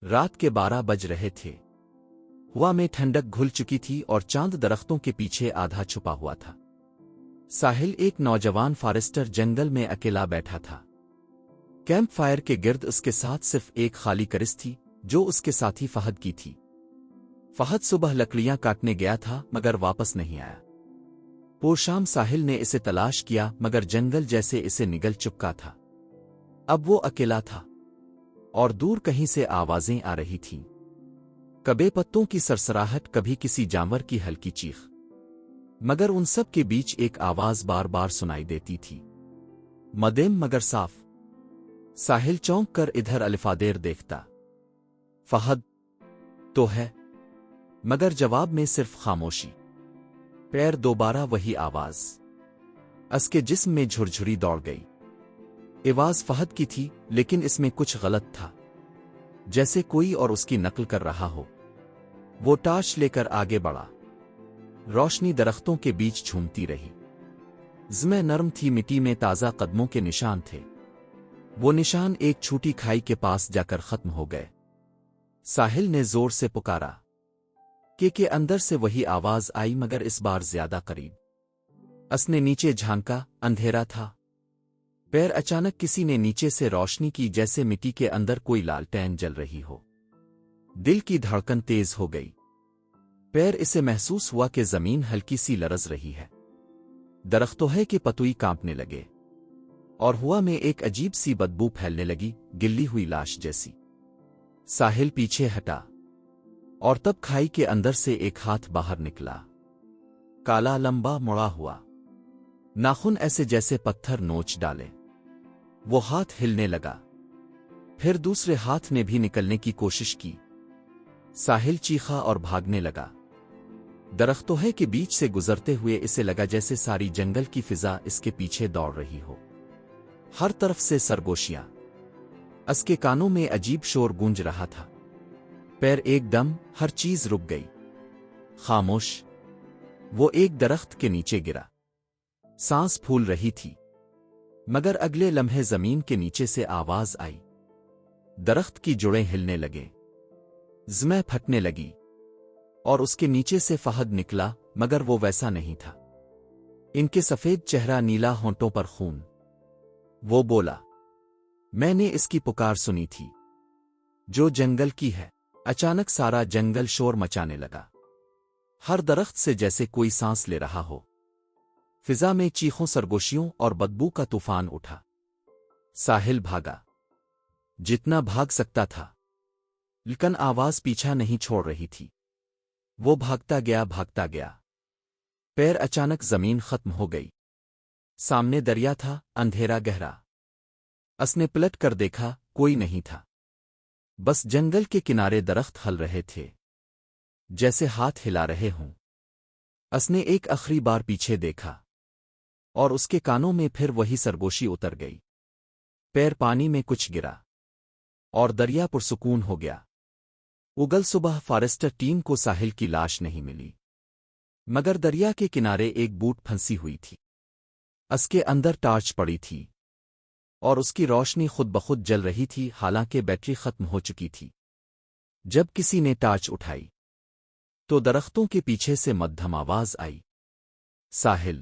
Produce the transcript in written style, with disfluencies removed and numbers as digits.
رات کے 12 بج رہے تھے۔ ہوا میں ٹھنڈک گھل چکی تھی اور چاند درختوں کے پیچھے آدھا چھپا ہوا تھا۔ ساحل ایک نوجوان فارسٹر جنگل میں اکیلا بیٹھا تھا۔ کیمپ فائر کے گرد اس کے ساتھ صرف ایک خالی کرس تھی جو اس کے ساتھی فہد کی تھی۔ فہد صبح لکڑیاں کاٹنے گیا تھا مگر واپس نہیں آیا۔ پور شام ساحل نے اسے تلاش کیا مگر جنگل جیسے اسے نگل چپکا تھا۔ اب وہ اکیلا تھا اور دور کہیں سے آوازیں آ رہی تھیں، کبھی پتوں کی سرسراہٹ، کبھی کسی جانور کی ہلکی چیخ، مگر ان سب کے بیچ ایک آواز بار بار سنائی دیتی تھی، مدھم مگر صاف۔ ساحل چونک کر ادھر الفادیر دیکھتا۔ فہد تو ہے، مگر جواب میں صرف خاموشی۔ پیر دوبارہ وہی آواز۔ اس کے جسم میں جھرجھری دوڑ گئی۔ آواز فہد کی تھی لیکن اس میں کچھ غلط تھا، جیسے کوئی اور اس کی نقل کر رہا ہو۔ وہ ٹارچ لے کر آگے بڑھا۔ روشنی درختوں کے بیچ جھومتی رہی۔ زمین نرم تھی، مٹی میں تازہ قدموں کے نشان تھے۔ وہ نشان ایک چھوٹی کھائی کے پاس جا کر ختم ہو گئے۔ ساحل نے زور سے پکارا کہ اندر سے وہی آواز آئی مگر اس بار زیادہ قریب۔ اس نے نیچے جھانکا، اندھیرا تھا۔ پیر اچانک کسی نے نیچے سے روشنی کی، جیسے مٹی کے اندر کوئی لالٹین جل رہی ہو۔ دل کی دھڑکن تیز ہو گئی۔ پیر اسے محسوس ہوا کہ زمین ہلکی سی لرز رہی ہے۔ درختوں کے پتوئی کانپنے لگے اور ہوا میں ایک عجیب سی بدبو پھیلنے لگی، گلی ہوئی لاش جیسی۔ ساحل پیچھے ہٹا اور تب کھائی کے اندر سے ایک ہاتھ باہر نکلا، کالا، لمبا، مڑا ہوا، ناخن ایسے جیسے پتھر نوچ ڈالے۔ وہ ہاتھ ہلنے لگا، پھر دوسرے ہاتھ نے بھی نکلنے کی کوشش کی۔ ساحل چیخا اور بھاگنے لگا۔ درختوں کے بیچ سے گزرتے ہوئے اسے لگا جیسے ساری جنگل کی فضا اس کے پیچھے دوڑ رہی ہو، ہر طرف سے سرگوشیاں۔ اس کے کانوں میں عجیب شور گونج رہا تھا۔ پیر ایک دم، ہر چیز رک گئی، خاموش۔ وہ ایک درخت کے نیچے گرا۔ سانس پھول رہی تھی مگر اگلے لمحے زمین کے نیچے سے آواز آئی۔ درخت کی جڑیں ہلنے لگے، زمین پھٹنے لگی اور اس کے نیچے سے فہد نکلا، مگر وہ ویسا نہیں تھا۔ ان کے سفید چہرہ، نیلا، ہونٹوں پر خون۔ وہ بولا، میں نے اس کی پکار سنی تھی جو جنگل کی ہے۔ اچانک سارا جنگل شور مچانے لگا، ہر درخت سے جیسے کوئی سانس لے رہا ہو۔ فضا میں چیخوں، سرگوشیوں اور بدبو کا طوفان اٹھا۔ ساحل بھاگا جتنا بھاگ سکتا تھا، لیکن آواز پیچھا نہیں چھوڑ رہی تھی۔ وہ بھاگتا گیا، بھاگتا گیا۔ پیر اچانک زمین ختم ہو گئی۔ سامنے دریا تھا، اندھیرا، گہرا۔ اس نے پلٹ کر دیکھا، کوئی نہیں تھا، بس جنگل کے کنارے درخت ہل رہے تھے جیسے ہاتھ ہلا رہے ہوں۔ اس نے ایک آخری بار پیچھے دیکھا اور اس کے کانوں میں پھر وہی سرگوشی اتر گئی۔ پیر پانی میں کچھ گرا اور دریا پرسکون ہو گیا۔ اگل صبح فارسٹر ٹیم کو ساحل کی لاش نہیں ملی، مگر دریا کے کنارے ایک بوٹ پھنسی ہوئی تھی۔ اس کے اندر ٹارچ پڑی تھی اور اس کی روشنی خود بخود جل رہی تھی، حالانکہ بیٹری ختم ہو چکی تھی۔ جب کسی نے ٹارچ اٹھائی تو درختوں کے پیچھے سے مدھم آواز آئی، ساحل۔